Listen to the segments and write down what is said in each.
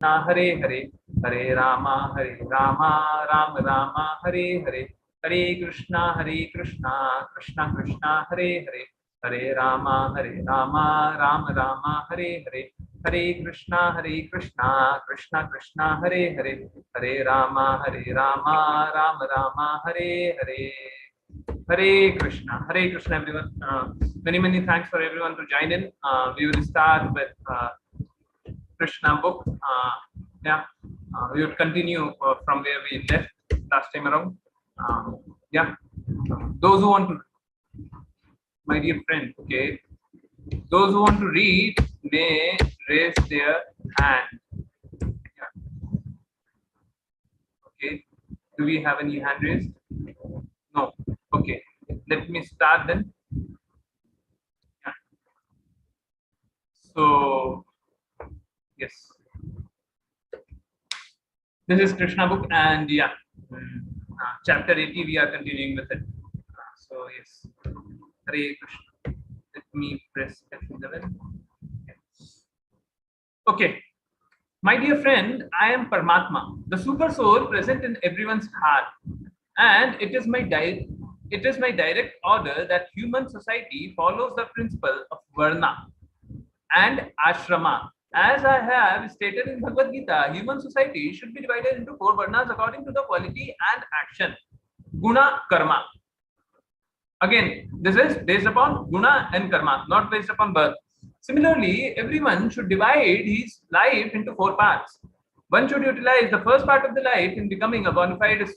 Krishna Hare Hare, Hare Rama Rama Rama Hare Hare, Hare Krishna Krishna Krishna Hare Hare, Hare Rama Rama Hare Hare, Hare Krishna Krishna Krishna Hare Hare, Hare Rama Rama Hare Hare. Hare Krishna everyone. Many thanks for everyone to join in. We will start with Krishna book. We would continue from where we left last time around. Those who want to, my dear friend, okay, those who want to read may raise their hand. Okay, do we have any hand raised? No. Okay, let me start then. So, yes, this is Krishna book, and chapter 80 we are continuing with it. So yes, Hare Krishna. Let me press F11. Okay, my dear friend, I am Paramatma, the super soul present in everyone's heart, and it is my direct order that human society follows the principle of Varna and Ashrama. As I have stated in Bhagavad Gita, human society should be divided into 4 Varnas according to the quality and action. Guna, Karma. Again, this is based upon Guna and Karma, not based upon birth. Similarly, everyone should divide his life into 4 parts. One should utilize the first part of the life in becoming a bona fide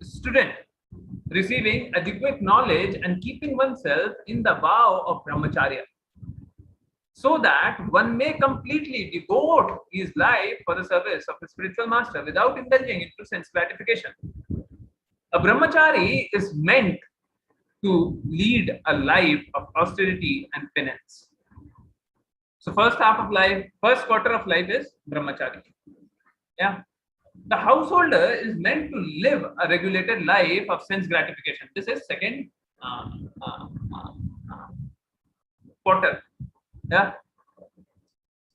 student, receiving adequate knowledge and keeping oneself in the vow of brahmacharya, so that one may completely devote his life for the service of the spiritual master without indulging into sense gratification. A brahmachari is meant to lead a life of austerity and penance. So first quarter of life is brahmachari. The householder is meant to live a regulated life of sense gratification. This is second quarter. The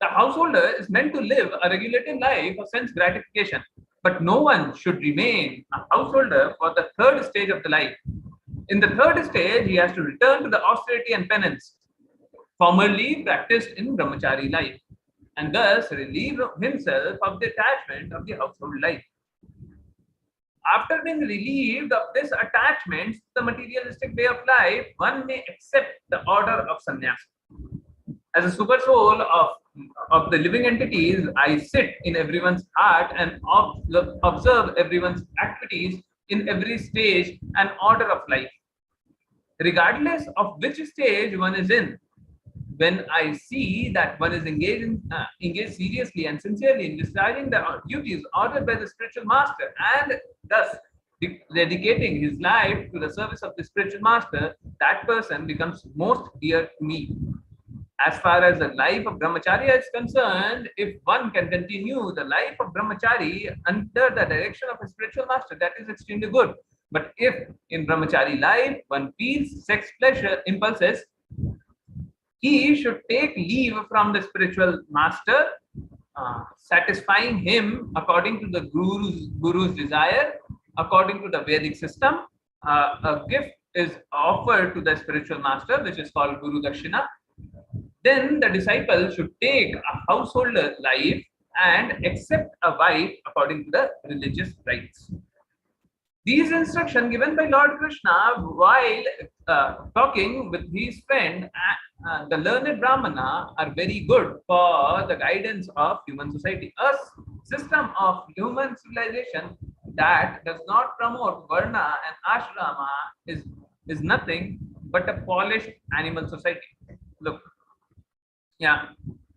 householder is meant to live a regulated life of sense gratification, but no one should remain a householder for the third stage of the life. In the third stage, he has to return to the austerity and penance formerly practiced in brahmachari life, and thus relieve himself of the attachment of the household life. After being relieved of this attachment to the materialistic way of life, one may accept the order of sannyas. As a super soul of the living entities, I sit in everyone's heart and observe everyone's activities in every stage and order of life. Regardless of which stage one is in, when I see that one is engaged seriously and sincerely in discharging the duties ordered by the spiritual master, and thus dedicating his life to the service of the spiritual master, that person becomes most dear to me. As far as the life of brahmacharya is concerned, if one can continue the life of brahmachari under the direction of a spiritual master, that is extremely good. But if in brahmachari life one feels sex pleasure impulses, he should take leave from the spiritual master, satisfying him according to the guru's desire, according to the Vedic system. A gift is offered to the spiritual master, which is called Guru Dakshina. Then the disciple should take a householder life and accept a wife according to the religious rites. These instructions given by Lord Krishna while talking with his friend, the learned Brahmana, are very good for the guidance of human society. A system of human civilization that does not promote Varna and Ashrama is nothing but a polished animal society. Look,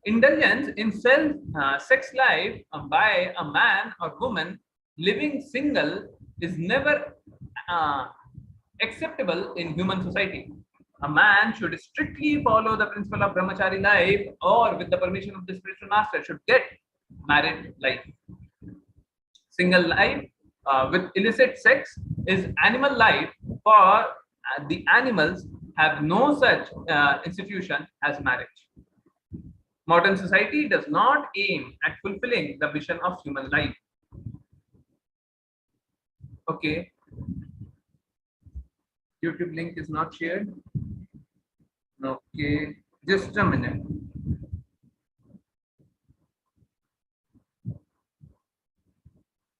indulgence in sex life by a man or woman living single is never acceptable in human society. A man should strictly follow the principle of brahmachari life, or with the permission of the spiritual master should get married life. Single life with illicit sex is animal life, for the animals have no such institution as marriage. Modern society does not aim at fulfilling the mission of human life. Okay, YouTube link is not shared. Okay, just a minute.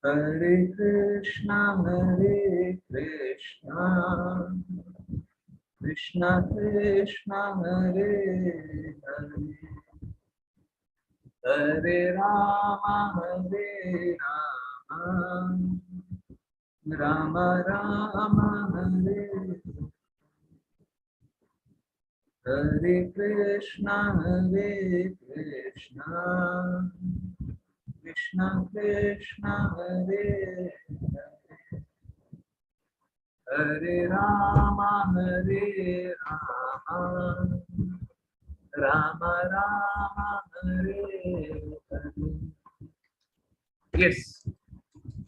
Hare Krishna, Hare Krishna, Krishna Krishna, Hare Hare, Hare Rama, Hare Rama, Rama Rama, Hare Krishna, Hare Krishna, Krishna Krishna, Hare Hare, Hare Rama, Hare Rama, Rama Rama, Hare Hare. Yes,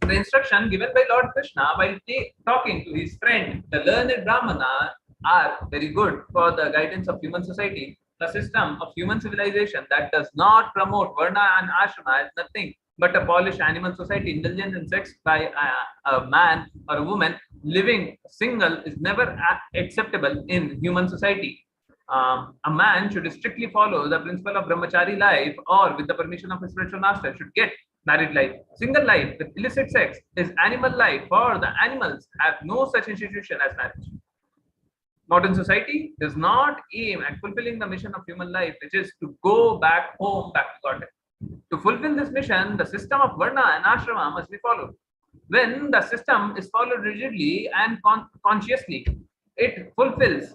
the instruction given by Lord Krishna while talking to his friend, the learned Brahmana, are very good for the guidance of human society. The system of human civilization that does not promote Varna and Ashrama is nothing but a polished animal society indulgent in sex by a man or a woman living single is never acceptable in human society. A man should strictly follow the principle of brahmachari life, or with the permission of his spiritual master should get married life. Single life with illicit sex is animal life, for the animals have no such institution as marriage. Modern society does not aim at fulfilling the mission of human life, which is to go back home, back to Godhead. To fulfill this mission, the system of Varna and Ashrama must be followed. When the system is followed rigidly and consciously, it fulfills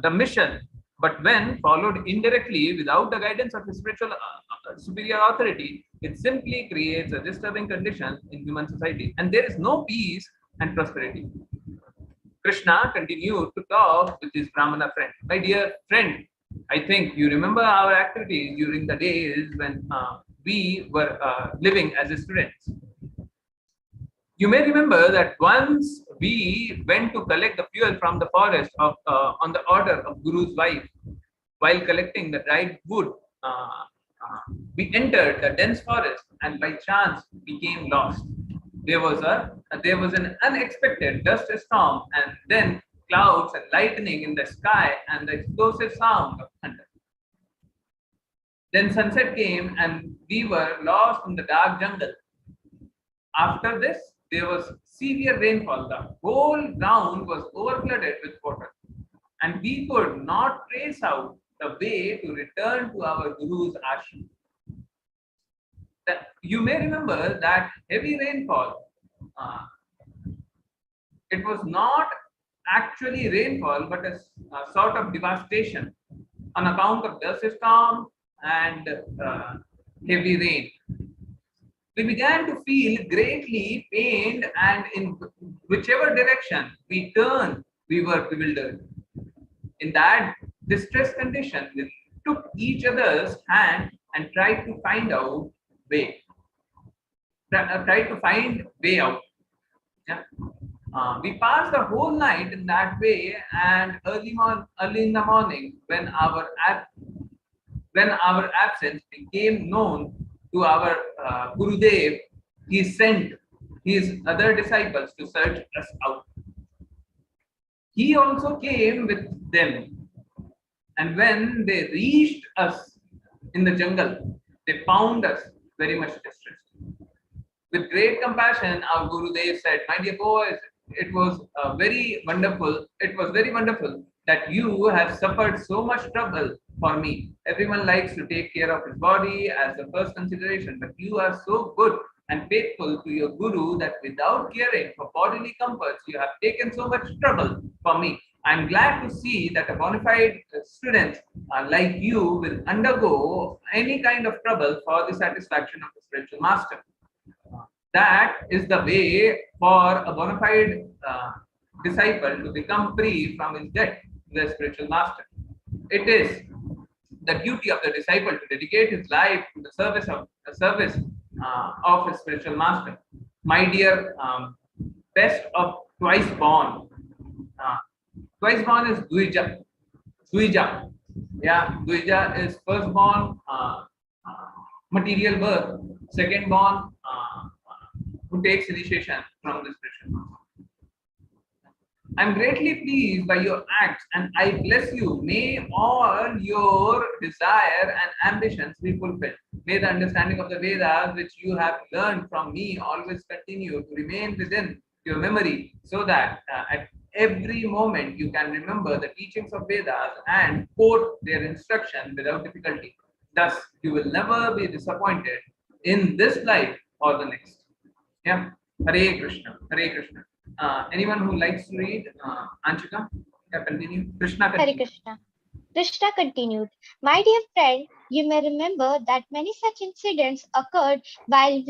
the mission. But when followed indirectly without the guidance of the spiritual superior authority, it simply creates a disturbing condition in human society, and there is no peace and prosperity. Krishna continued to talk with his Brahmana friend. My dear friend, I think you remember our activities during the days when we were living as students. You may remember that once we went to collect the fuel from the forest on the order of Guru's wife. While collecting the dried wood, we entered the dense forest and by chance became lost. There was an unexpected dust storm, and then clouds and lightning in the sky and the explosive sound of thunder. Then sunset came and we were lost in the dark jungle. After this, there was severe rainfall. The whole ground was overflooded with water, and we could not trace out the way to return to our Guru's ashram. You may remember that heavy rainfall. It was not actually rainfall, but a sort of devastation on account of dust storm and heavy rain. We began to feel greatly pained, and in whichever direction we turned, we were bewildered. In that distressed condition, we took each other's hand and tried to find out way. Tried to find way out. Yeah. We passed the whole night in that way, and early in the morning, when our absence became known to our Gurudev, he sent his other disciples to search us out. He also came with them, and when they reached us in the jungle, they found us very much distressed. With great compassion, our Gurudev said, "My dear boys, it was very wonderful. It was very wonderful that you have suffered so much trouble for me. Everyone likes to take care of his body as the first consideration, but you are so good and faithful to your Guru that without caring for bodily comforts, you have taken so much trouble for me. I am glad to see that a bona fide student like you will undergo any kind of trouble for the satisfaction of the spiritual master." That is the way for a bona fide disciple to become free from his debt to the spiritual master. It is the duty of the disciple to dedicate his life to the service of his spiritual master. My dear best of twice born. Twice born is Dvija. Yeah, Dvija is firstborn, material birth, secondborn, who takes initiation from the spiritual master. I'm greatly pleased by your acts and I bless you. May all your desire and ambitions be fulfilled. May the understanding of the Vedas which you have learned from me always continue to remain within your memory so that at every moment you can remember the teachings of Vedas and quote their instruction without difficulty. Thus, you will never be disappointed in this life or the next. Yeah. Hare Krishna. Hare Krishna. Anyone who likes to read, Anshika, yeah, continue. Krishna, Hare continue. Krishna. Krishna continued, my dear friend, you may remember that many such incidents occurred while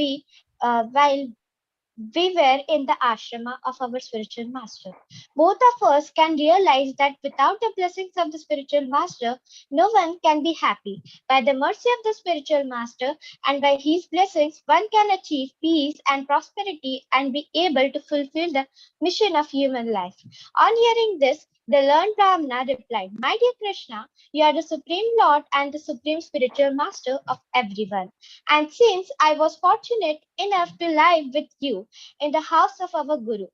we were in the ashrama of our spiritual master. Both of us can realize that without the blessings of the spiritual master, no one can be happy. By the mercy of the spiritual master and by his blessings, one can achieve peace and prosperity and be able to fulfill the mission of human life. On hearing this, the learned Brahmana replied, my dear Krishna, you are the supreme Lord and the supreme spiritual master of everyone. And since I was fortunate enough to live with you in the house of our Guru,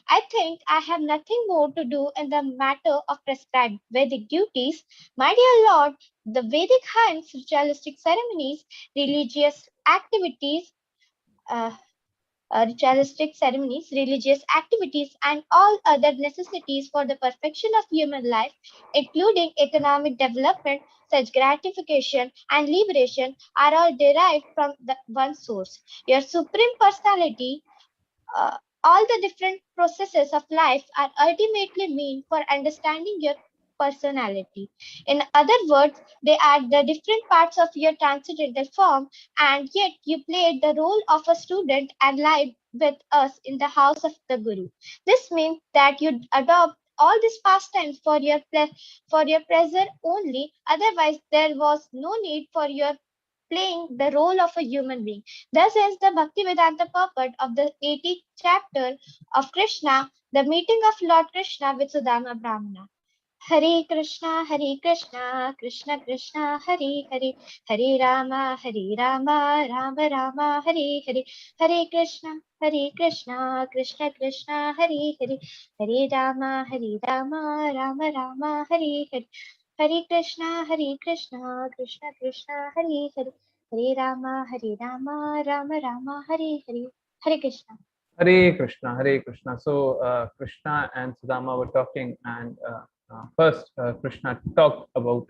I think I have nothing more to do in the matter of prescribed Vedic duties. My dear Lord, the Vedic hymns, ritualistic ceremonies, religious activities, uh, religious activities, and all other necessities for the perfection of human life, including economic development, such gratification and liberation, are all derived from the one source. Your supreme personality, uh, all the different processes of life are ultimately meant for understanding your personality. In other words, they are the different parts of your transcendental form, and yet you played the role of a student and lived with us in the house of the Guru. This means that you adopt all these pastimes for your pleasure only. Otherwise, there was no need for your playing the role of a human being. Thus ends the Bhaktivedanta purport of the 80th chapter of Krishna, the meeting of Lord Krishna with Sudama Brahmana. Hare Krishna, Hare Krishna, Krishna Krishna, Hare Hare, Hare Rama, Rama Rama, Hare Hare, Hare Krishna, Krishna Krishna, Hare Hare, Hare Rama, Rama Rama, Hare Hare, Hare Krishna, Krishna Krishna, Hare Hare, Hare Rama, Rama Rama, Hare Hare, Hare Krishna. Hare Krishna. Hare Krishna. So, Krishna and Sudama were talking, and first, Krishna talked about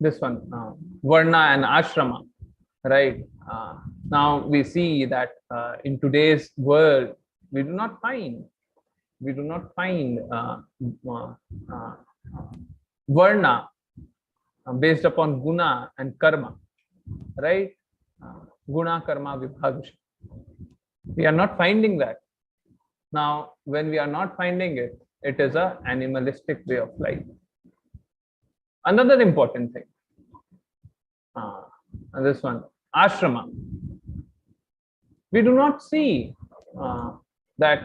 this one, Varna and Ashrama, right? Now we see that in today's world, we do not find uh, uh, Varna based upon guna and karma, right? Guna karma vibhagusha. We are not finding that. Now, when we are not finding it, it is a animalistic way of life. Another important thing, this one, ashrama. We do not see that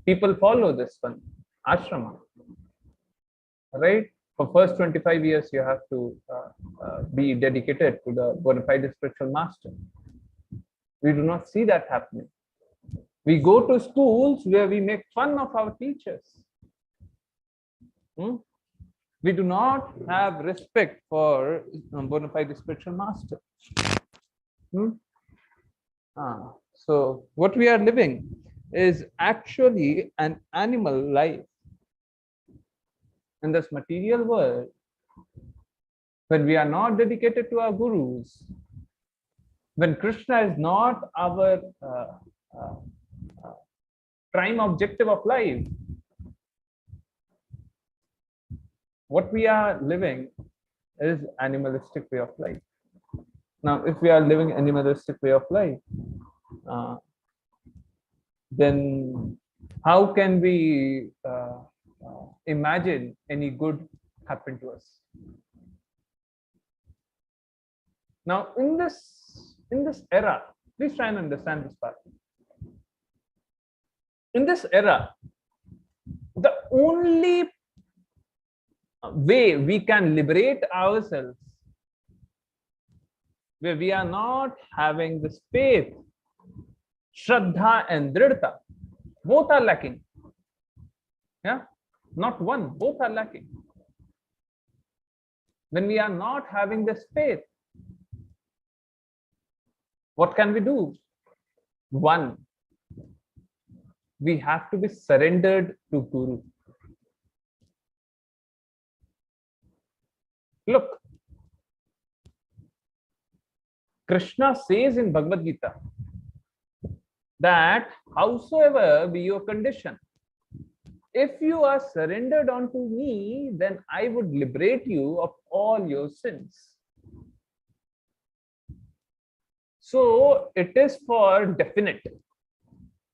people follow this one, ashrama, right? For first 25 years, you have to be dedicated to the bona fide spiritual master. We do not see that happening. We go to schools where we make fun of our teachers. We do not have respect for bona fide spiritual master. So what we are living is actually an animal life. In this material world, when we are not dedicated to our gurus, when Krishna is not our prime objective of life, what we are living is animalistic way of life. Now, if we are living animalistic way of life, then how can we imagine any good happen to us? Now, in this era, please try and understand this part. In this era, The only way we can liberate ourselves, where we are not having this faith, Shraddha and Dridhta, both are lacking. Yeah, not one, both are lacking. When we are not having this faith, what can we do? One, we have to be surrendered to Guru. Look, Krishna says in Bhagavad Gita that howsoever be your condition, if you are surrendered unto me, then I would liberate you of all your sins. So it is for definite.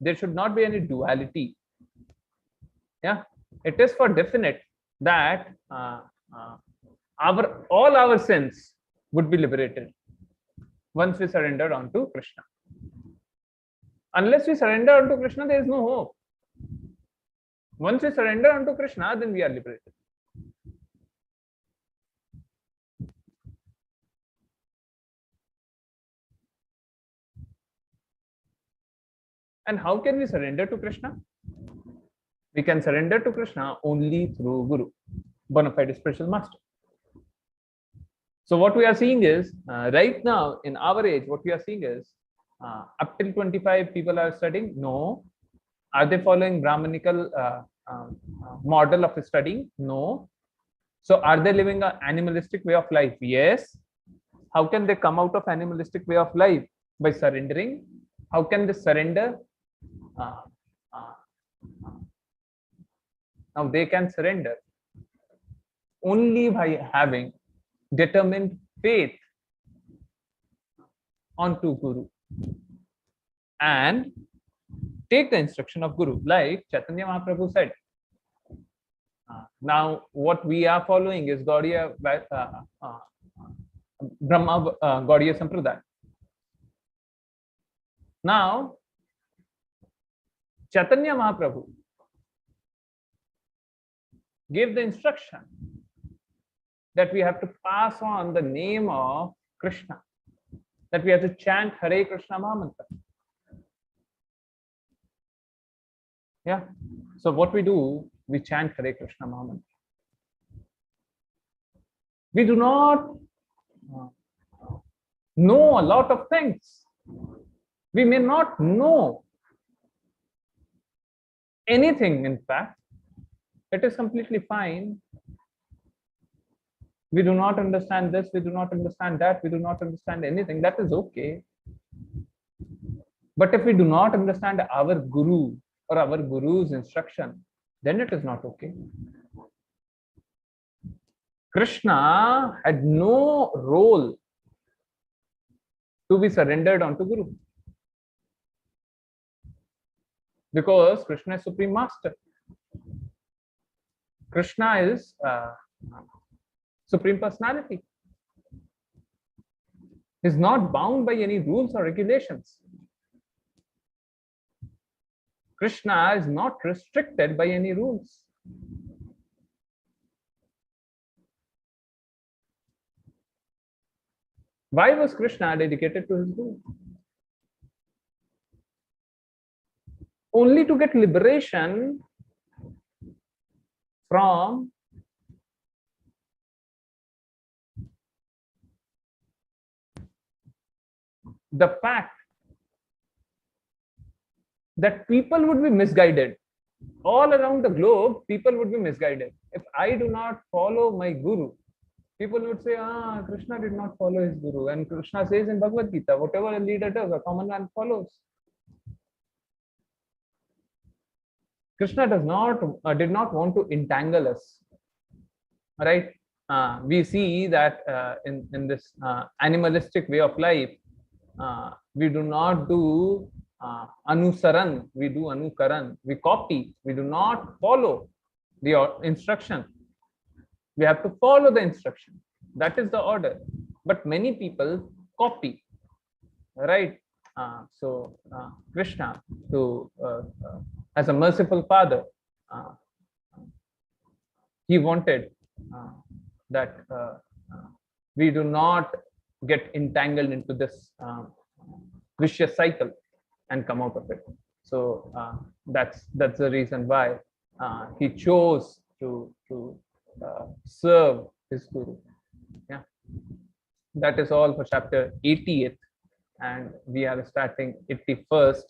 There should not be any duality. Yeah, it is for definite that all our sins would be liberated once we surrender unto Krishna. Unless we surrender unto Krishna, there is no hope. Once we surrender unto Krishna, then we are liberated. And how can we surrender to Krishna? We can surrender to Krishna only through Guru, bona fide spiritual master. So what we are seeing is, right now in our age, what we are seeing is, up till 25 people are studying. No. Are they following Brahmanical model of studying? No. So are they living an animalistic way of life? Yes. How can they come out of animalistic way of life? By surrendering. How can they surrender? Now they can surrender only by having determined faith onto Guru and take the instruction of Guru, like Chaitanya Mahaprabhu said. Now what we are following is Gaudiya Brahma Gaudiya Sampradaya. Now Chaitanya Mahaprabhu gave the instruction that we have to pass on the name of Krishna, that we have to chant Hare Krishna Mahamantra. Yeah. So what we do, we chant Hare Krishna Mahamantra. We do not know a lot of things. We may not know anything, in fact. It is completely fine. We do not understand this, we do not understand that, we do not understand anything. That is okay. But if we do not understand our Guru or our Guru's instruction, then it is not okay. Krishna had no role to be surrendered onto Guru, because Krishna is Supreme Master. Krishna is Supreme Personality. He is not bound by any rules or regulations. Krishna is not restricted by any rules. Why was Krishna dedicated to his Guru? Only to get liberation from the fact that people would be misguided. All around the globe, people would be misguided. If I do not follow my Guru, people would say, Krishna did not follow his Guru. And Krishna says in Bhagavad Gita, whatever a leader does, a common man follows. Krishna did not want to entangle us, right? We see that in this animalistic way of life, we do not do anusaran, we do anukaran. We copy, we do not follow the instruction. We have to follow the instruction. That is the order. But many people copy, right? So Krishna, as a merciful father, he wanted that we do not get entangled into this vicious cycle and come out of it. So that's the reason why he chose to serve his guru. Yeah, that is all for chapter 80th, and we are starting 81st.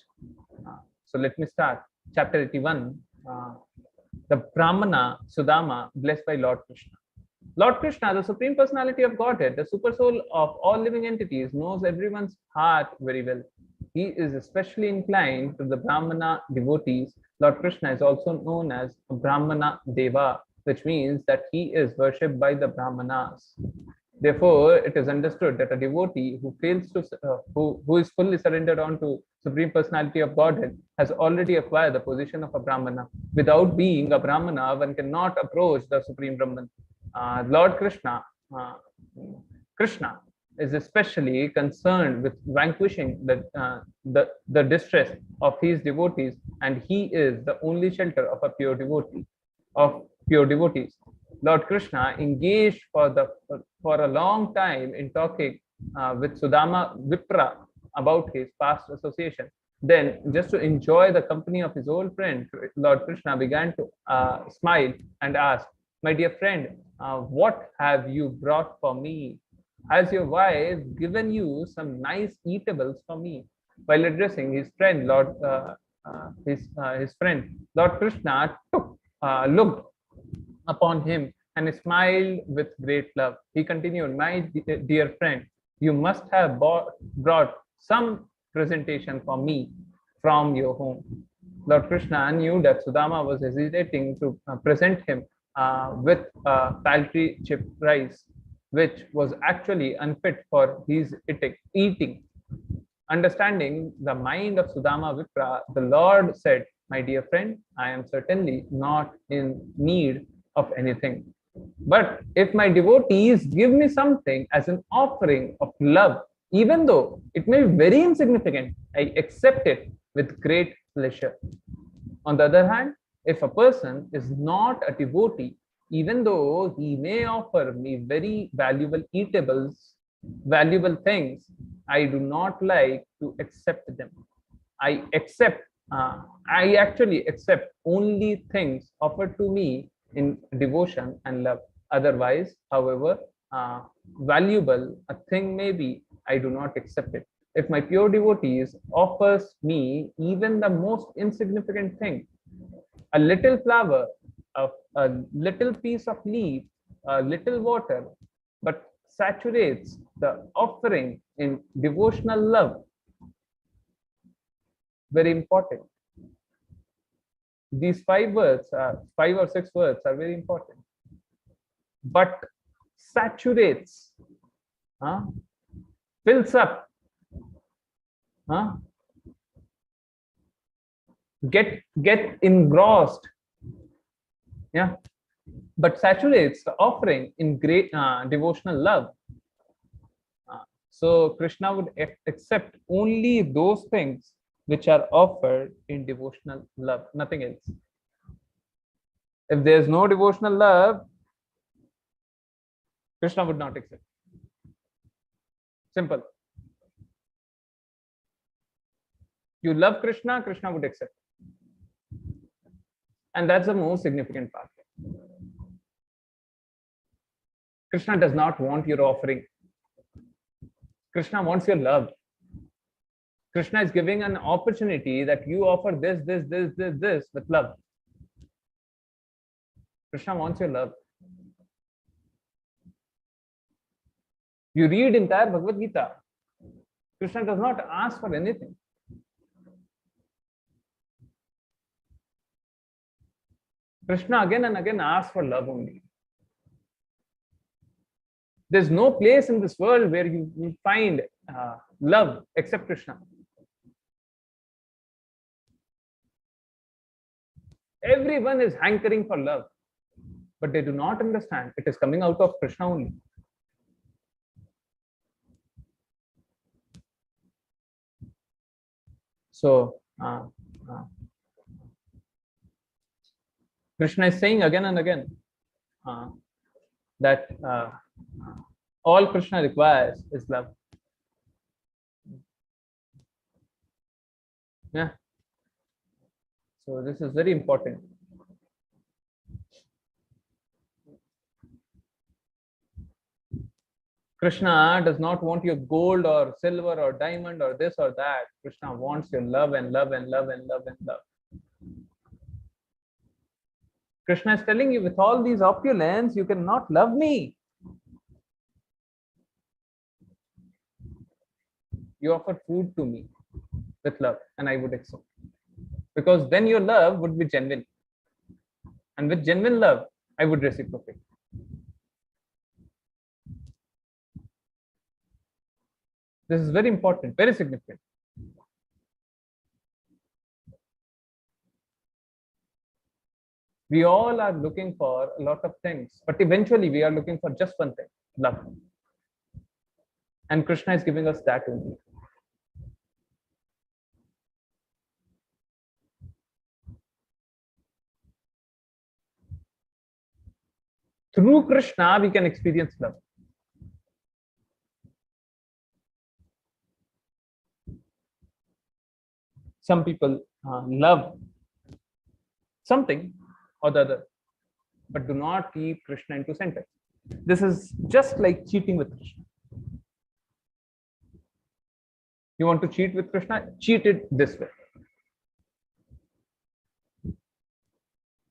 So let me start chapter 81. The Brahmana Sudama, blessed by Lord Krishna. Lord Krishna, the Supreme Personality of Godhead, the super soul of all living entities, knows everyone's heart very well. He is especially inclined to the Brahmana devotees. Lord Krishna is also known as Brahmana Deva, which means that he is worshipped by the Brahmanas. Therefore, it is understood that a devotee who fails to who is fully surrendered on to Supreme Personality of Godhead has already acquired the position of a Brahmana. Without being a Brahmana, one cannot approach the Supreme Brahman. Lord Krishna, Krishna is especially concerned with vanquishing the distress of his devotees, and he is the only shelter of a pure devotee, of pure devotees. Lord Krishna engaged for a long time in talking with Sudama Vipra about his past association. Then, just to enjoy the company of his old friend, Lord Krishna began to smile and ask, "My dear friend, what have you brought for me? Has your wife given you some nice eatables for me?" While addressing his friend, his friend, Lord Krishna looked upon him and smiled with great love. He continued, "My dear friend, you must have brought some presentation for me from your home." Lord Krishna knew that Sudama was hesitating to present him with paltry chip rice, which was actually unfit for his eating. Understanding the mind of Sudama Vipra, the Lord said, "My dear friend, I am certainly not in need of anything. But if my devotees give me something as an offering of love, even though it may be very insignificant, I accept it with great pleasure." On the other hand, if a person is not a devotee, even though he may offer me very valuable eatables, valuable things, I do not like to accept them. I actually accept only things offered to me in devotion and love. Otherwise, however valuable a thing may be, I do not accept it. If my pure devotees offers me even the most insignificant thing, a little flower, a little piece of leaf, a little water, but saturates the offering in devotional love, very important. These five or six words are very important. But saturates, fills up, get engrossed, yeah, but saturates the offering in great devotional love. So Krishna would accept only those things which are offered in devotional love, nothing else. If there's no devotional love, Krishna would not accept. Simple. You love Krishna, Krishna would accept. And that's the most significant part. Krishna does not want your offering. Krishna wants your love. Krishna is giving an opportunity that you offer this with love. Krishna wants your love. You read entire Bhagavad Gita. Krishna does not ask for anything. Krishna again and again asks for love only. There's no place in this world where you find love except Krishna. Everyone is hankering for love, but they do not understand it is coming out of Krishna only. So Krishna is saying again and again, that all Krishna requires is love. Yeah. So this is very important. Krishna does not want your gold or silver or diamond or this or that. Krishna wants your love and love and love and love and love. Krishna is telling you, with all these opulence, you cannot love me. You offer food to me with love, and I would accept. Because then your love would be genuine. And with genuine love, I would reciprocate. This is very important, very significant. We all are looking for a lot of things, but eventually we are looking for just one thing, love. And Krishna is giving us that only. Through Krishna, we can experience love. Some people love something or the other, but do not keep Krishna into center. This is just like cheating with Krishna. You want to cheat with Krishna? Cheat it this way.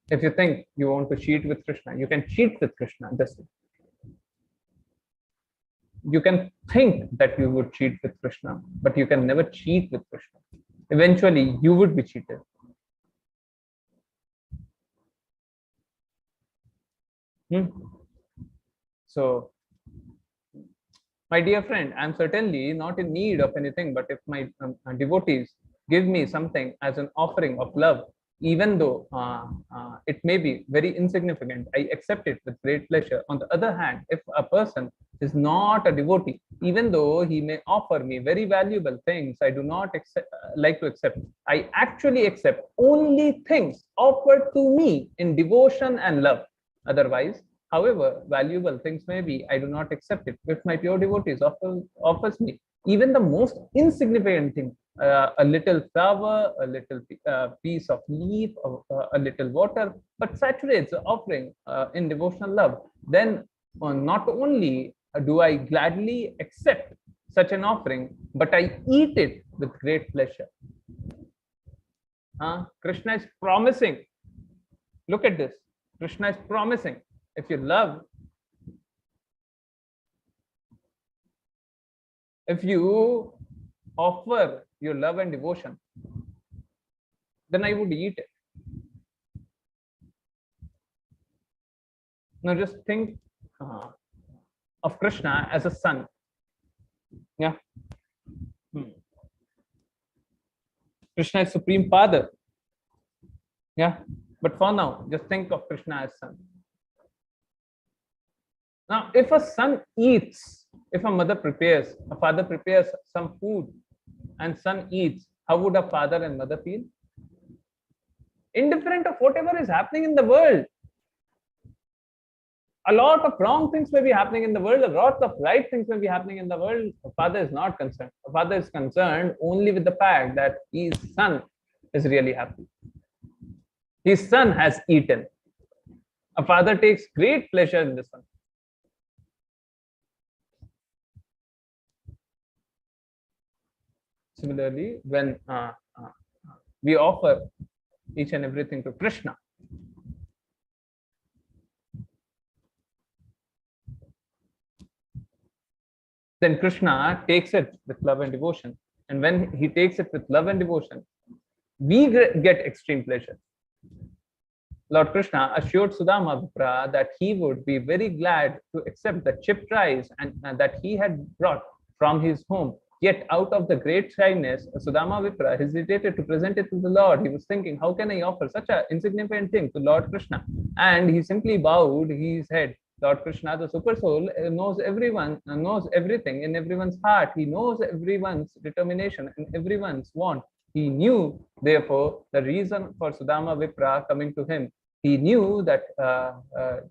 If you think you want to cheat with Krishna, you can cheat with Krishna this way. You can think that you would cheat with Krishna, but you can never cheat with Krishna. Eventually, you would be cheated. So, my dear friend, I'm certainly not in need of anything, but if my devotees give me something as an offering of love, even though it may be very insignificant, I accept it with great pleasure. On the other hand, if a person is not a devotee, even though he may offer me very valuable things, I do not like to accept. I actually accept only things offered to me in devotion and love. Otherwise, however valuable things may be, I do not accept it. If my pure devotees offers me even the most insignificant thing, a little flower, a little piece of leaf, a little water, but saturates the offering in devotional love, then not only do I gladly accept such an offering, but I eat it with great pleasure. Krishna is promising. Look at this. Krishna is promising. If you love, if you offer your love and devotion, then I would eat it. Now just think of Krishna as a son. Yeah. Krishna is Supreme Father. Yeah. But for now, just think of Krishna as son. Now, if a son eats, if a mother prepares, a father prepares some food and son eats, how would a father and mother feel? Indifferent of whatever is happening in the world. A lot of wrong things may be happening in the world, a lot of right things may be happening in the world. A father is not concerned. A father is concerned only with the fact that his son is really happy. His son has eaten. A father takes great pleasure in the son. Similarly, when we offer each and everything to Krishna, then Krishna takes it with love and devotion. And when he takes it with love and devotion, we get extreme pleasure. Lord Krishna assured Sudama Vipra that he would be very glad to accept the chipped rice and that he had brought from his home. Yet out of the great shyness, Sudama Vipra hesitated to present it to the Lord. He was thinking, how can I offer such an insignificant thing to Lord Krishna? And he simply bowed his head. Lord Krishna, the super soul, knows everyone, knows everything in everyone's heart. He knows everyone's determination and everyone's want. He knew, therefore, the reason for Sudama Vipra coming to him. He knew that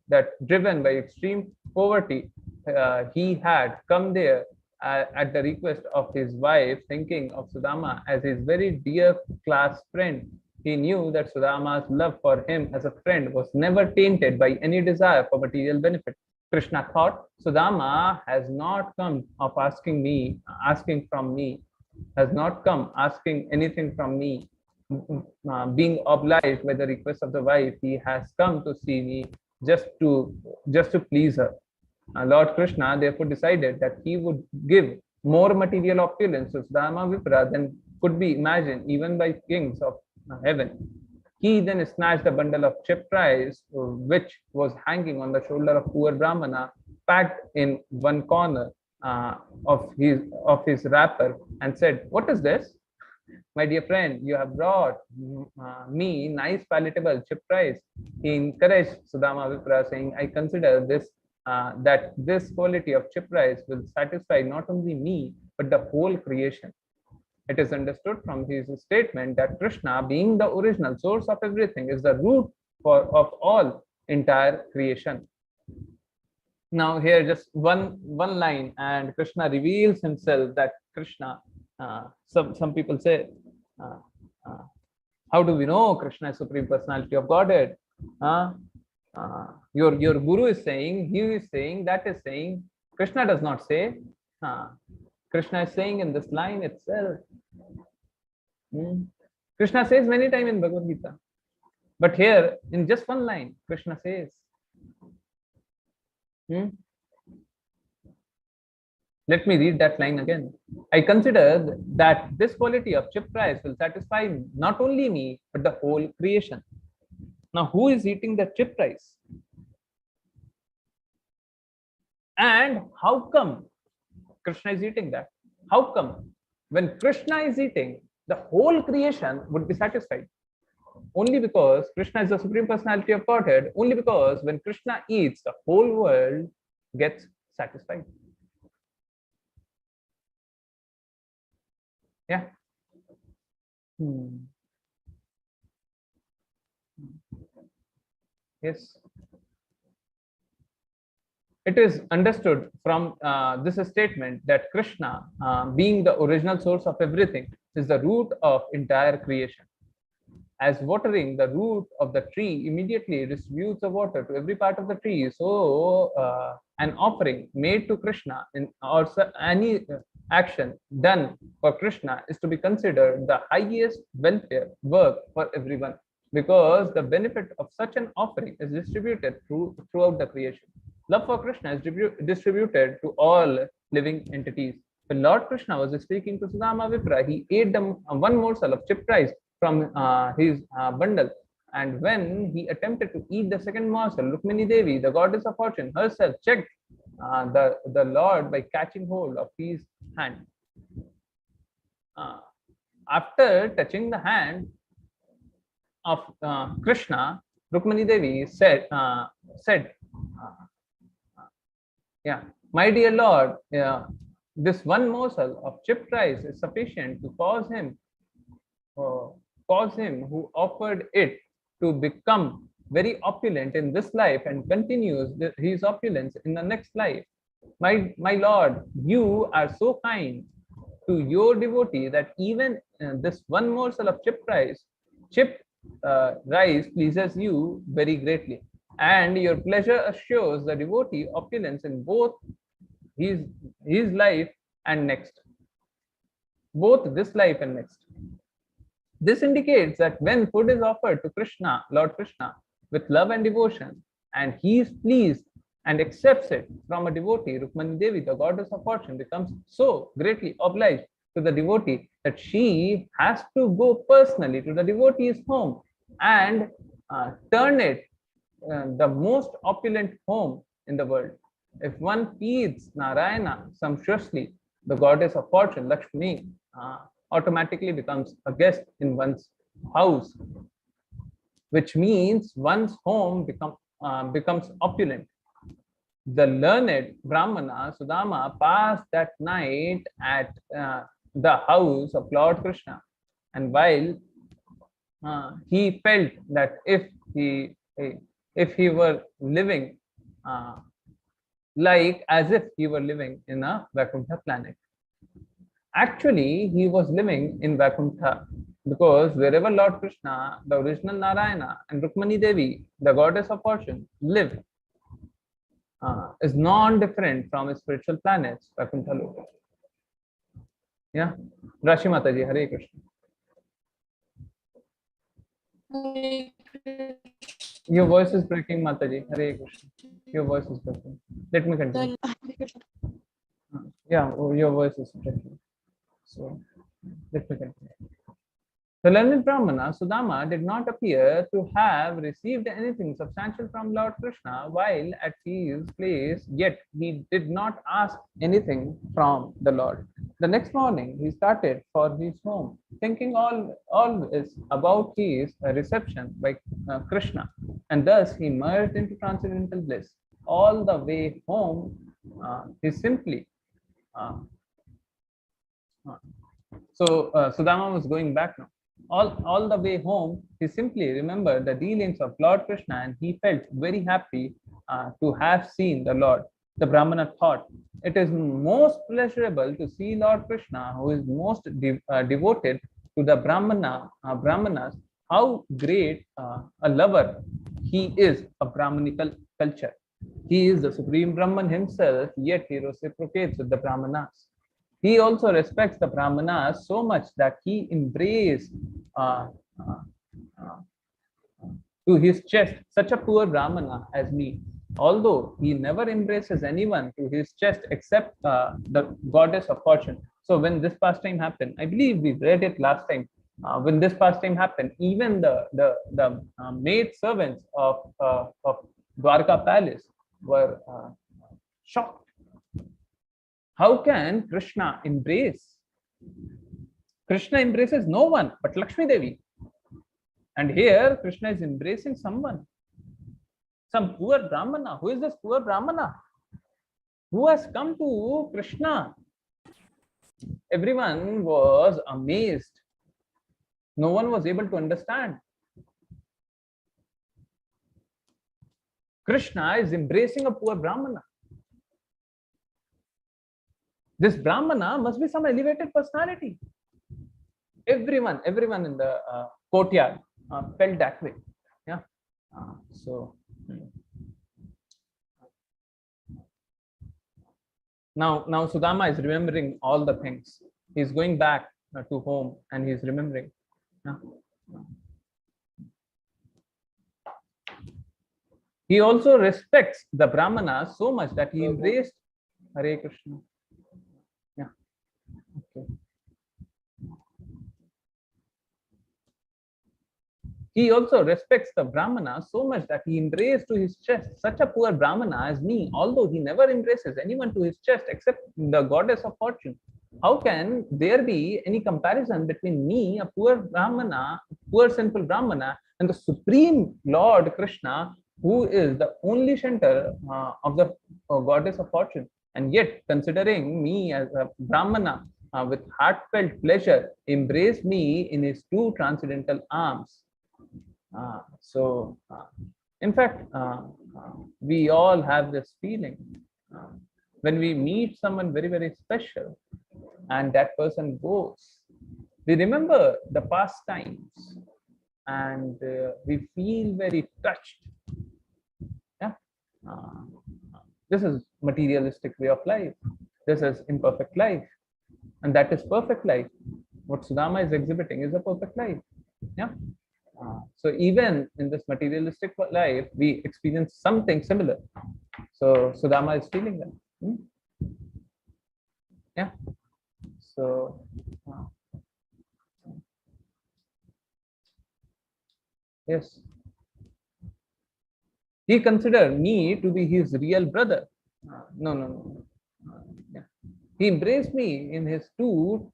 that driven by extreme poverty, he had come there at the request of his wife, thinking of Sudama as his very dear class friend. He knew that Sudama's love for him as a friend was never tainted by any desire for material benefit. Krishna thought, Sudama has not come of asking from me, has not come asking anything from me, being obliged by the request of the wife. He has come to see me just to please her. Lord Krishna therefore decided that he would give more material opulence to Dharma Vipra than could be imagined even by kings of heaven. He then snatched a bundle of chip rice, which was hanging on the shoulder of poor Brahmana, packed in one corner of his wrapper, and said, "What is this? My dear friend, you have brought me nice palatable chip rice." He encouraged Sudama Vipra, saying, "I consider that this quality of chip rice will satisfy not only me, but the whole creation." It is understood from his statement that Krishna, being the original source of everything, is the root of all entire creation. Now here just one line, and Krishna reveals himself that Krishna, some people say, uh, uh, how do we know Krishna is Supreme Personality of Godhead? Your guru is saying, he is saying, that is saying. Krishna does not say. Krishna is saying in this line itself. Krishna says many times in Bhagavad Gita, but here in just one line, Krishna says. Let me read that line again. I consider that this quality of chip rice will satisfy not only me, but the whole creation. Now, who is eating the chip rice? And how come Krishna is eating that? How come when Krishna is eating, the whole creation would be satisfied? Only because Krishna is the Supreme Personality of Godhead, only because when Krishna eats, the whole world gets satisfied. Yeah. Yes. It is understood from this statement that Krishna, being the original source of everything, is the root of entire creation. As watering the root of the tree immediately distributes the water to every part of the tree, so an offering made to Krishna or any action done for Krishna is to be considered the highest welfare work for everyone, because the benefit of such an offering is distributed throughout the creation. Love for Krishna is distributed to all living entities. When Lord Krishna was speaking to Sudama Vipra, he ate one morsel of chip rice from his bundle. And when he attempted to eat the second morsel, Rukmini Devi, the goddess of fortune, herself checked the Lord by catching hold of his hand. After touching the hand of Krishna, Rukmini Devi said, "Yeah, my dear Lord, this one morsel of chipped rice is sufficient to cause him who offered it to become very opulent in this life and continues his opulence in the next life. My Lord, you are so kind to your devotee that even this one morsel of chipped rice pleases you very greatly, and your pleasure assures the devotee opulence in both his life and next, both this life and next." This indicates that when food is offered to Krishna, Lord Krishna, with love and devotion, and he is pleased and accepts it from a devotee, Rukmani Devi, the goddess of fortune, becomes so greatly obliged to the devotee that she has to go personally to the devotee's home and turn it the most opulent home in the world. If one feeds Narayana sumptuously, the goddess of fortune, Lakshmi, automatically becomes a guest in one's house, which means one's home becomes opulent. The learned Brahmana Sudama passed that night at the house of Lord Krishna, and while he felt that if he if he were living like as if he were living in a Vaikuntha planet. Actually, he was living in Vaikuntha because wherever Lord Krishna, the original Narayana, and Rukmani Devi, the goddess of fortune, live, is non-different from his spiritual planets, Vaikuntha Loka. Yeah, Rashi Mataji, Hare Krishna. Your voice is breaking, Mataji. Hare Krishna. Your voice is breaking. Let me continue. Yeah, your voice is breaking. So, let me continue. The learned Brahmana, Sudama, did not appear to have received anything substantial from Lord Krishna while at his place, yet he did not ask anything from the Lord. The next morning, he started for his home, thinking always about his reception by Krishna, and thus he merged into transcendental bliss. All the way home, he simply Sudama was going back now. All the way home, he simply remembered the dealings of Lord Krishna, and he felt very happy to have seen the Lord. The Brahmana thought, it is most pleasurable to see Lord Krishna, who is most devoted to the Brahmanas. How great a lover he is of Brahmanical culture. He is the supreme Brahman himself, yet he reciprocates with the Brahmanas. He also respects the Brahmanas so much that he embraced to his chest such a poor Brahmana as me. Although he never embraces anyone to his chest except the goddess of fortune. So when this pastime happened, I believe we read it last time. When this pastime happened, even the maid servants of Dwarka Palace were shocked. How can Krishna embrace? Krishna embraces no one but Lakshmi Devi. And here Krishna is embracing someone. Some poor Brahmana. Who is this poor Brahmana? Who has come to Krishna? Everyone was amazed. No one was able to understand. Krishna is embracing a poor Brahmana. This Brahmana must be some elevated personality. Everyone in the courtyard felt that way. Yeah. Now Sudama is remembering all the things. He's going back to home and he's remembering. Yeah. He also respects the Brahmana so much that he embraced Hare Krishna. Yeah. Okay. He also respects the Brahmana so much that he embraced to his chest such a poor Brahmana as me, although he never embraces anyone to his chest except the goddess of fortune. How can there be any comparison between me, a poor Brahmana, poor sinful Brahmana, and the supreme Lord Krishna, who is the only center of the goddess of fortune? And yet, considering me as a Brahmana with heartfelt pleasure, embrace me in his two transcendental arms. In fact, we all have this feeling when we meet someone very, very special and that person goes. We remember the past times and we feel very touched. Yeah, this is materialistic way of life. This is imperfect life, and that is perfect life. What Sudama is exhibiting is a perfect life. Yeah. So even in this materialistic life, we experience something similar. So Sudama is feeling that. Yeah. So yes, he considered me to be his real brother. No. Yeah. He embraced me in his two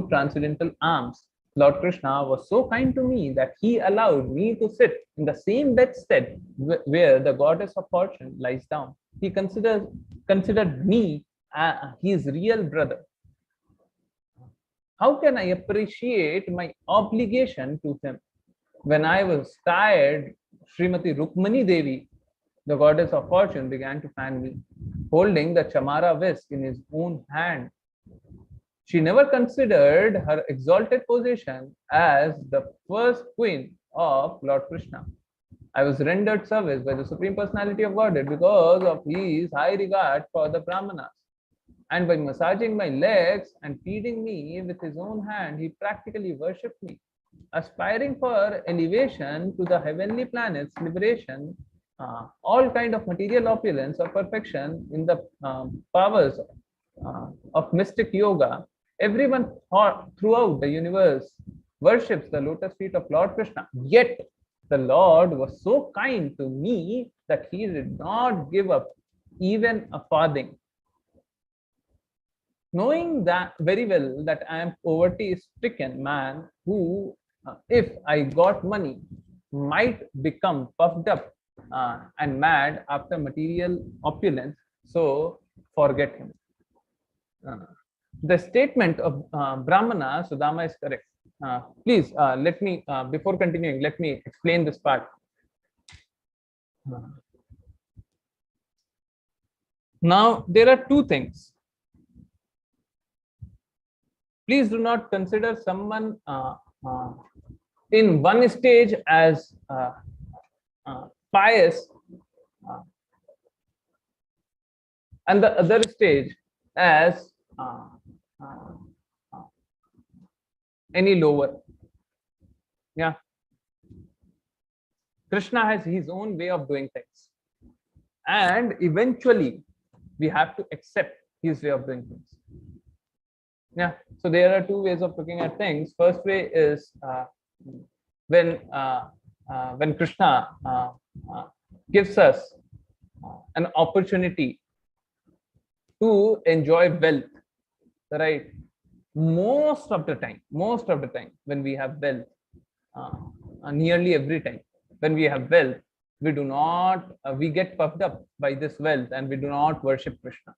transcendental arms. Lord Krishna was so kind to me that he allowed me to sit in the same bedstead where the goddess of fortune lies down. He considered me his real brother. How can I appreciate my obligation to him? When I was tired Srimati Rukmani Devi, the goddess of fortune, began to fan me, holding the chamara whisk in his own hand. She never considered her exalted position as the first queen of Lord Krishna. I was rendered service by the Supreme Personality of Godhead because of his high regard for the Brahmanas. And by massaging my legs and feeding me with his own hand, he practically worshipped me. Aspiring for elevation to the heavenly planets, liberation, all kind of material opulence or perfection in the powers of mystic yoga, everyone throughout the universe worships the lotus feet of Lord Krishna. Yet the Lord was so kind to me that he did not give up even a farthing. Knowing that very well that I am poverty-stricken man who, if I got money, might become puffed up and mad after material opulence, so forget him. The statement of Brahmana Sudama is correct. Please let me, before continuing, let me explain this part. Now, there are two things. Please do not consider someone in one stage as pious and the other stage as any lower. Yeah. Krishna has his own way of doing things. And eventually, we have to accept his way of doing things. Yeah. So there are two ways of looking at things. First way is when Krishna gives us an opportunity to enjoy wealth, right? Most of the time, when we have wealth, nearly every time when we have wealth, we do not, we get puffed up by this wealth and we do not worship Krishna.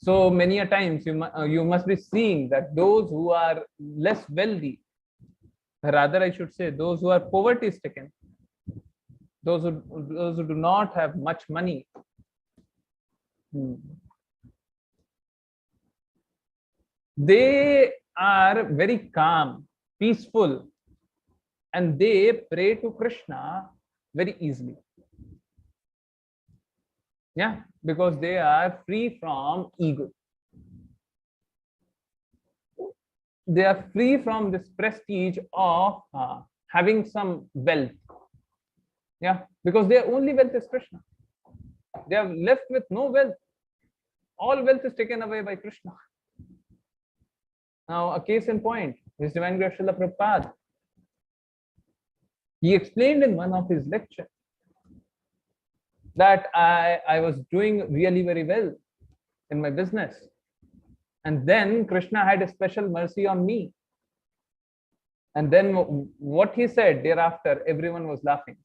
So many a times you must be seeing that those who are less wealthy, rather I should say those who are poverty stricken, those who do not have much money, they are very calm, peaceful, and they pray to Krishna very easily. Yeah, because they are free from ego. They are free from this prestige of having some wealth. Yeah, because their only wealth is Krishna. They are left with no wealth. All wealth is taken away by Krishna. Now, a case in point, His Divine Grace Srila Prabhupada. He explained in one of his lectures that I was doing really very well in my business. And then Krishna had a special mercy on me. And then what he said thereafter, everyone was laughing.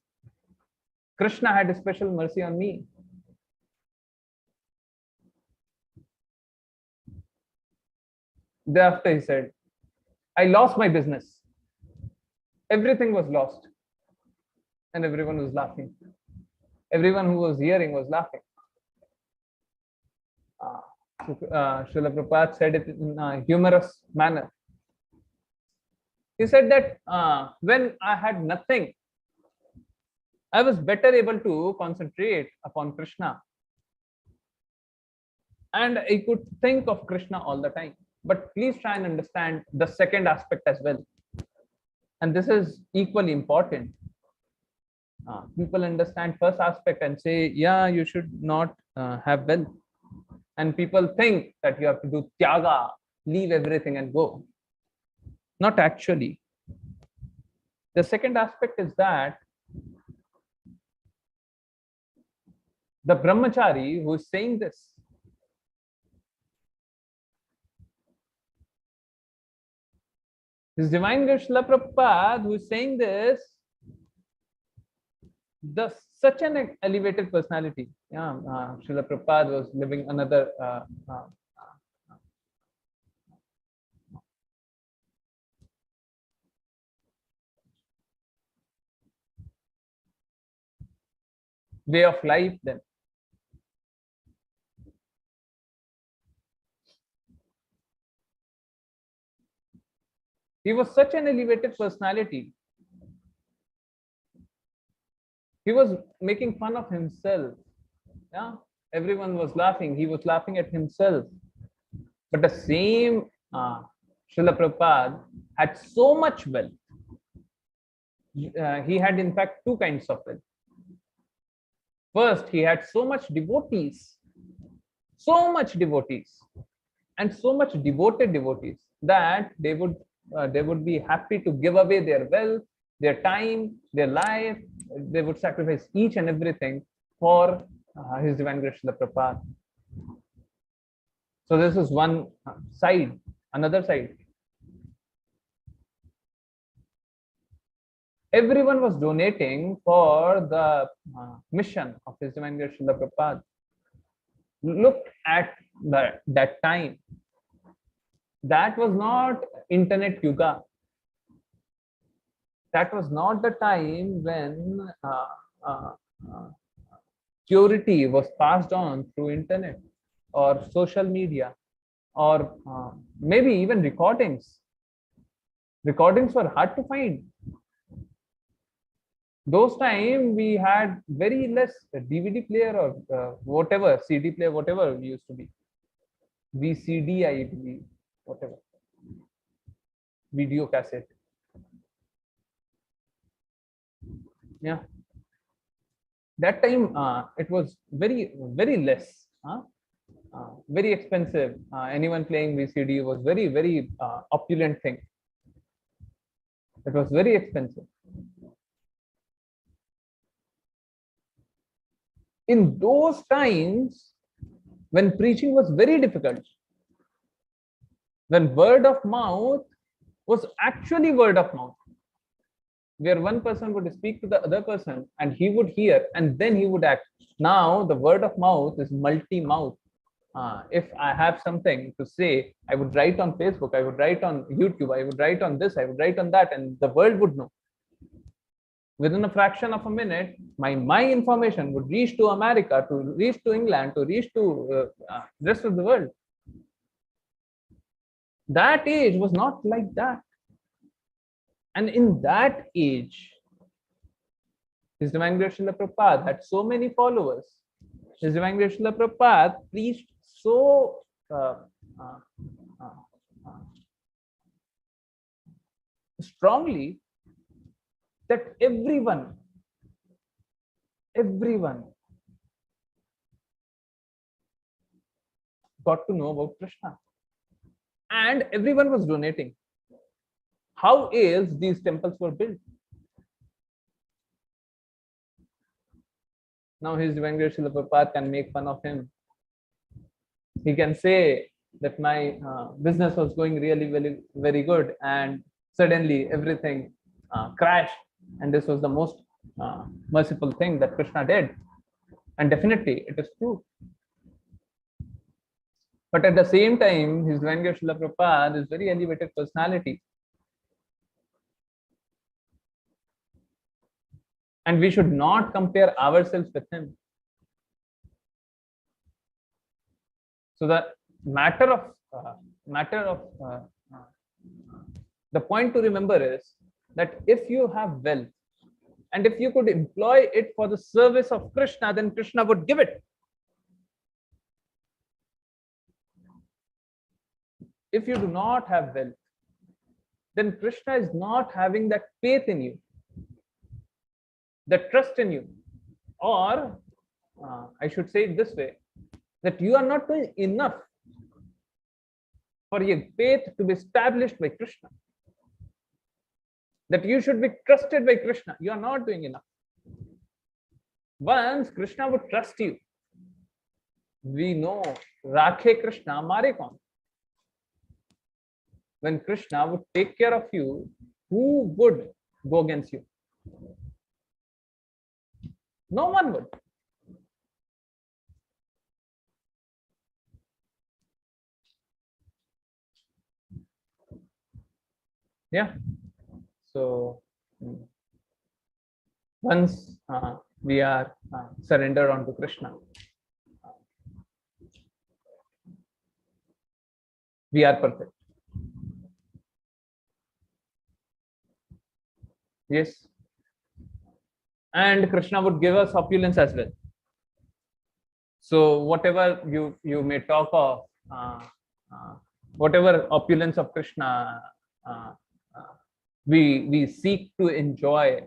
Krishna had a special mercy on me. Thereafter he said, I lost my business. Everything was lost. And everyone was laughing. Everyone who was hearing was laughing. Srila Prabhupada said it in a humorous manner. He said that when I had nothing, I was better able to concentrate upon Krishna. And I could think of Krishna all the time. But please try and understand the second aspect as well. And this is equally important. People understand first aspect and say, yeah, you should not have wealth. And people think that you have to do tyaga, leave everything and go. Not actually. The second aspect is that the brahmachari who is saying this, His Divine Grace Srila Prabhupada who is saying this, such an elevated personality. Yeah, Srila Prabhupada was living another way of life then. He was such an elevated personality. He was making fun of himself. Yeah, everyone was laughing. He was laughing at himself. But the same Srila Prabhupada had so much wealth. He had, in fact, two kinds of wealth. First, he had so much devotees, and so much devoted devotees that they would be happy to give away their wealth, their time, their life. They would sacrifice each and everything for His Divine Grace Srila Prabhupada. So this is one side. Another side, everyone was donating for the mission of His Divine Grace Srila Prabhupada. Look at that time. That was not internet yuga. That was not the time when purity was passed on through internet or social media, or maybe even recordings. Recordings were hard to find. Those time we had very less DVD player or whatever, CD player, whatever we used to be. VCD, I believe, whatever. Video cassette. Yeah. That time it was very less. Very expensive. Anyone playing VCD was very opulent thing. It was very expensive. In those times, when preaching was very difficult, when word of mouth was actually word of mouth, where one person would speak to the other person and he would hear and then he would act. Now the word of mouth is multi-mouth. If I have something to say, I would write on Facebook, I would write on YouTube, I would write on this, I would write on that, and the world would know. Within a fraction of a minute, my information would reach to America, to reach to England, to reach to rest of the world. That age was not like that. And in that age, His Divine Grace Srila Prabhupada had so many followers. His Divine Grace Srila Prabhupada preached so strongly that everyone got to know about Krishna, and everyone was donating. How else these temples were built? Now His Divine Grace Srila Prabhupada can make fun of him. He can say that my business was going really very good, and suddenly everything crashed, and this was the most merciful thing that Krishna did. And definitely it is true. But at the same time, His Divine Grace Srila Prabhupada is very elevated personality. And we should not compare ourselves with him. So the the point to remember is that if you have wealth and if you could employ it for the service of Krishna, then Krishna would give it. If you do not have wealth, then Krishna is not having that faith in you, that trust in you, or I should say it this way, that you are not doing enough for your faith to be established by Krishna, that you should be trusted by Krishna. You are not doing enough. Once Krishna would trust you, we know Rakhe Krishna Mare Kaun. When Krishna would take care of you, who would go against you? No one would. Yeah. So once we are surrendered onto Krishna. We are perfect. Yes. And Krishna would give us opulence as well. So whatever you may talk of, whatever opulence of Krishna uh, we seek to enjoy,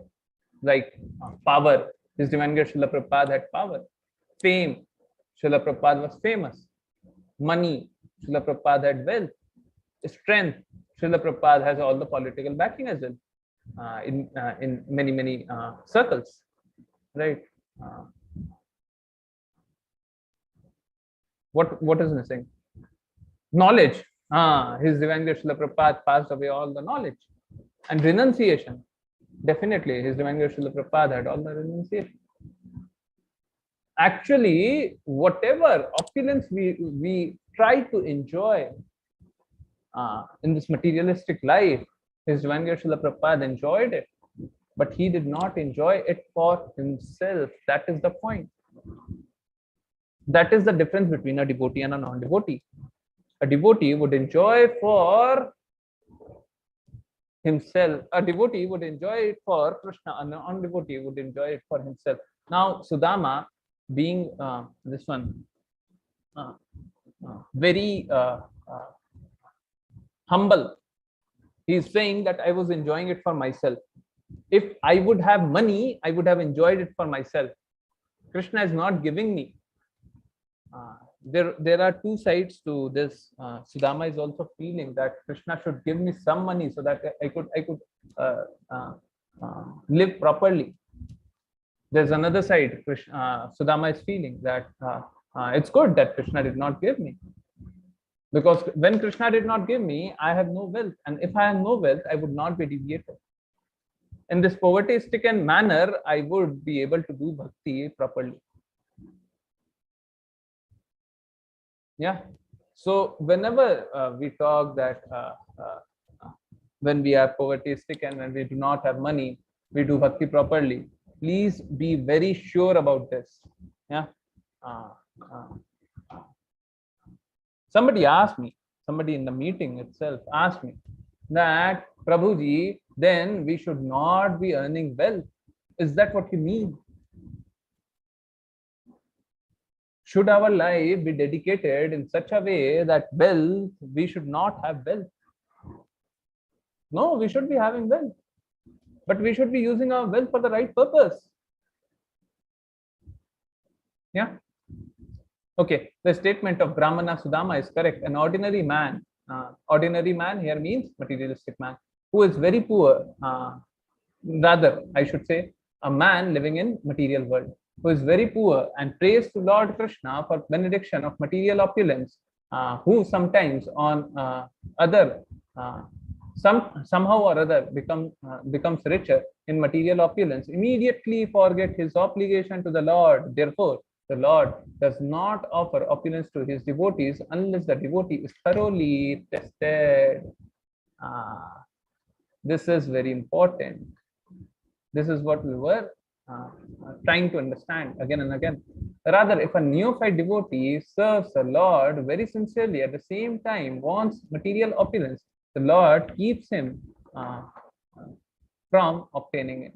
like power. His Divine Grace Srila Prabhupada had power. Fame, Srila Prabhupada was famous. Money, Srila Prabhupada had wealth. Strength, Srila Prabhupada has all the political backing as well in many circles, right? What is missing? Knowledge. His Divine Grace Srila Prabhupada passed away all the knowledge. And renunciation. Definitely, His Divine Grace Srila Prabhupada had all the renunciation. Actually, whatever opulence we try to enjoy in this materialistic life, His Divine Grace Srila Prabhupada enjoyed it, but he did not enjoy it for himself. That is the point. That is the difference between a devotee and a non-devotee. A devotee would enjoy for himself. A devotee would enjoy it for Krishna. A non-devotee would enjoy it for himself. Now, Sudama, being this one, very humble, he is saying that I was enjoying it for myself. If I would have money, I would have enjoyed it for myself. Krishna is not giving me. There are two sides to this. Sudama is also feeling that Krishna should give me some money so that I could live properly. There's another side. Sudama is feeling that it's good that Krishna did not give me, because when Krishna did not give me, I have no wealth, and if I have no wealth, I would not be deviated. In this poverty-stricken manner, I would be able to do bhakti properly. Yeah. So whenever we talk that when we are poverty-stricken and we do not have money, we do bhakti properly, please be very sure about this. Yeah. Somebody asked me, somebody in the meeting itself asked me that, Prabhuji, then we should not be earning wealth. Is that what you mean? Should our life be dedicated in such a way that wealth, we should not have wealth? No, we should be having wealth, but we should be using our wealth for the right purpose. Yeah. Okay, the statement of Brahmana Sudama is correct. An ordinary man here means materialistic man, who is very poor, rather I should say a man living in material world, who is very poor and prays to Lord Krishna for benediction of material opulence, who sometimes on other somehow or other becomes richer in material opulence, immediately forget his obligation to the Lord. Therefore, the Lord does not offer opulence to his devotees unless the devotee is thoroughly tested. This is very important. This is what we were trying to understand again and again. Rather, if a neophyte devotee serves the Lord very sincerely, at the same time wants material opulence, the Lord keeps him from obtaining it.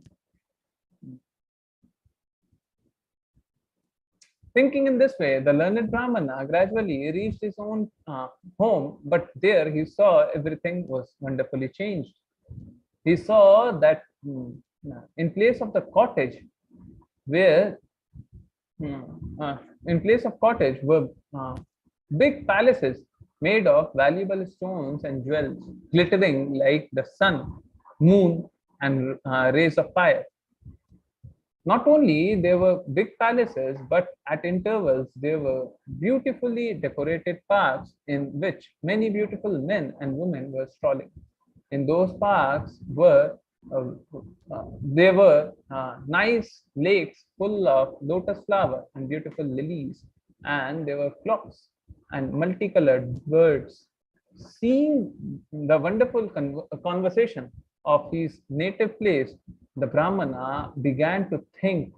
Thinking in this way, the learned Brahmana gradually reached his own home, but there he saw everything was wonderfully changed. He saw that in place of the cottage, where in place of cottage were big palaces made of valuable stones and jewels, glittering like the sun, moon, and rays of fire. Not only there were big palaces, but at intervals there were beautifully decorated parks in which many beautiful men and women were strolling. In those parks there were nice lakes full of lotus flower and beautiful lilies, and there were flocks and multicolored birds. Seeing the wonderful conversation of his native place, the Brahmana began to think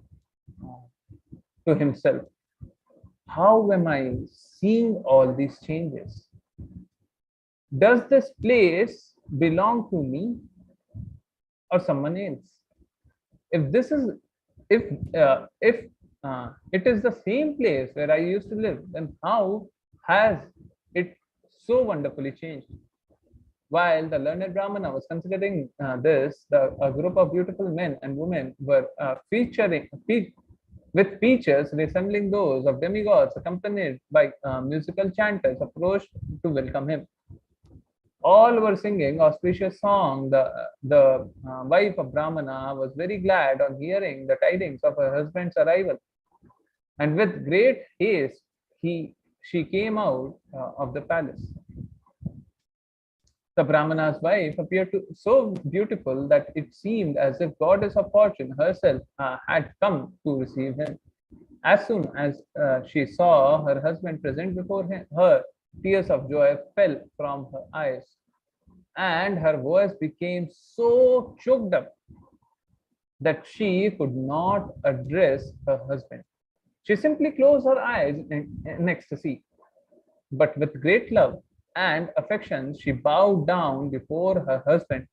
to himself, how am I seeing all these changes? Does this place belong to me or someone else? If this is, if it is the same place where I used to live, then how has it so wonderfully changed? While the learned Brahmana was considering this, a group of beautiful men and women were with features resembling those of demigods, accompanied by musical chanters, approached to welcome him. All were singing auspicious song. The wife of Brahmana was very glad on hearing the tidings of her husband's arrival, and with great haste she came out of the palace. The Brahmana's wife appeared so beautiful that it seemed as if goddess of fortune herself had come to receive him. As soon as she saw her husband present before her, tears of joy fell from her eyes, and her voice became so choked up that she could not address her husband. She simply closed her eyes in ecstasy, but with great love and affection, she bowed down before her husband,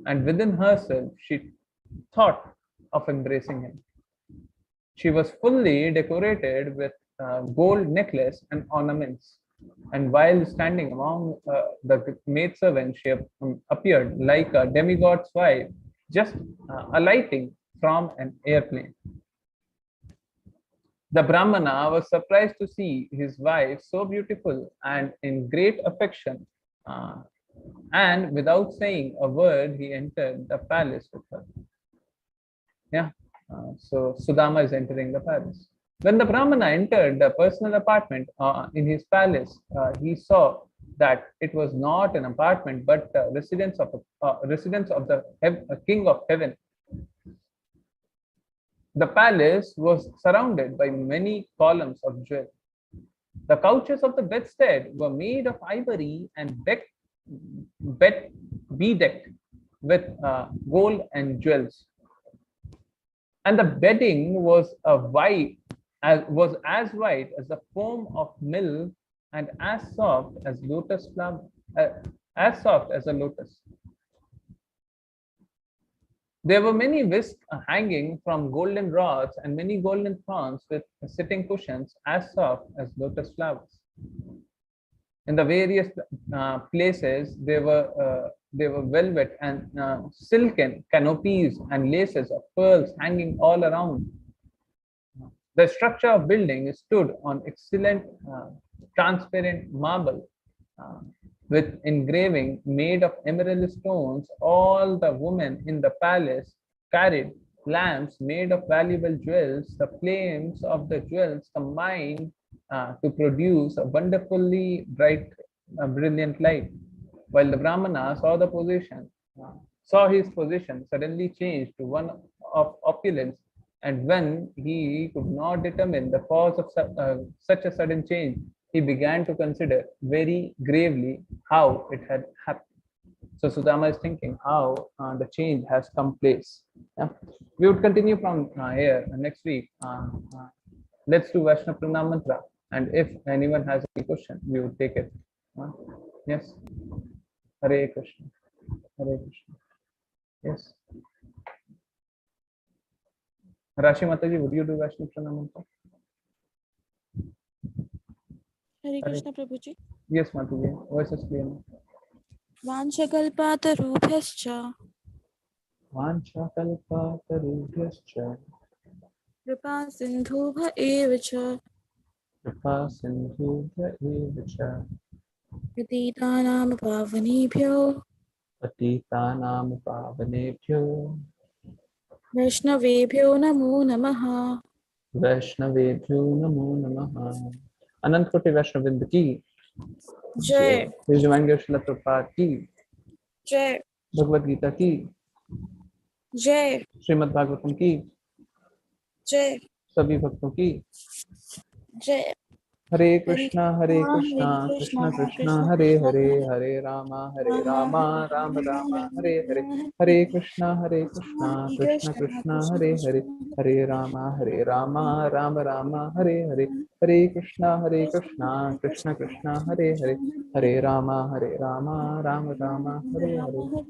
and within herself, she thought of embracing him. She was fully decorated with gold necklace and ornaments, and while standing among the maidservants, she appeared like a demigod's wife, just alighting from an airplane. The Brahmana was surprised to see his wife so beautiful and in great affection, and without saying a word, he entered the palace with her. Yeah, so Sudama is entering the palace. When the Brahmana entered the personal apartment in his palace, he saw that it was not an apartment but a residence of the king of heaven. The palace was surrounded by many columns of jewels. The couches of the bedstead were made of ivory and bedecked with gold and jewels. And the bedding was as white as the foam of milk and as soft as lotus flower, as soft as a lotus. There were many whisks hanging from golden rods and many golden thrones with sitting cushions as soft as lotus flowers. In the various places, there were velvet and silken canopies and laces of pearls hanging all around. The structure of building stood on excellent transparent marble with engraving made of emerald stones. All the women in the palace carried lamps made of valuable jewels. The flames of the jewels combined to produce a wonderfully bright, brilliant light. While the Brahmana saw his position suddenly change to one of opulence, and when he could not determine the cause of such a sudden change, he began to consider very gravely how it had happened. So Sudama is thinking how the change has come place. Yeah. We would continue from here next week. Let's do Vaishnava Pranam Mantra, and if anyone has any question, we would take it. Yes. Hare Krishna. Hare Krishna. Yes. Rashi Mataji, would you do Vaishnava Pranam Mantra? Hare Krishna Prabhuji. Yes, Mataji. Voice is clear. Vanchakalpatarubhyascha Vanchakalpatarubhyascha Kripa sindhubha eva cha Kripa sindhubhya eva cha Patitanam pavanebhyo Patitanam pavanebhyo Vaishnavebhyo namo namaha. Vaishnavebhyo namo namaha. Anant Koti Vaishnavind ki Jai. His Divine Grace Srila Prabhupada ki Jai. Bhagavad Gita ki Jai. Srimad Bhagavatam की Jai. सभी भक्तों की Jai. Hare Krishna, Krishna Krishna, Hare Hare, Hare Rama, Rama Rama, Hare Hare, Hare Krishna, Krishna Krishna, Hare Hare, Hare Rama, Rama Rama, Hare Hare, Hare Krishna, Krishna Krishna, Hare Hare, Hare Rama, Rama Rama, Hare Hare.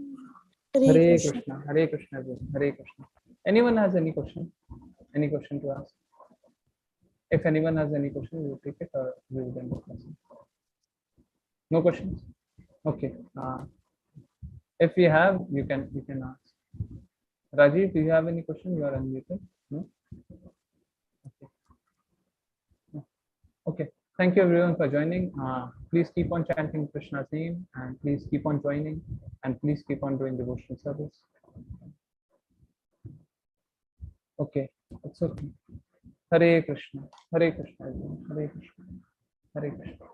Hare Krishna, Hare Krishna, Hare Krishna. Anyone has any question? Any question to ask? If anyone has any question, we will take it or we will then discuss it. No questions? Okay. If you have, you can ask. Rajiv, do you have any question? You are unmuted. No? Okay. No. Okay. Thank you everyone for joining. Please keep on chanting Krishna's name and please keep on joining and please keep on doing devotional service. Okay, it's okay. Hare Krishna, Hare Krishna, Hare Krishna, Hare Krishna.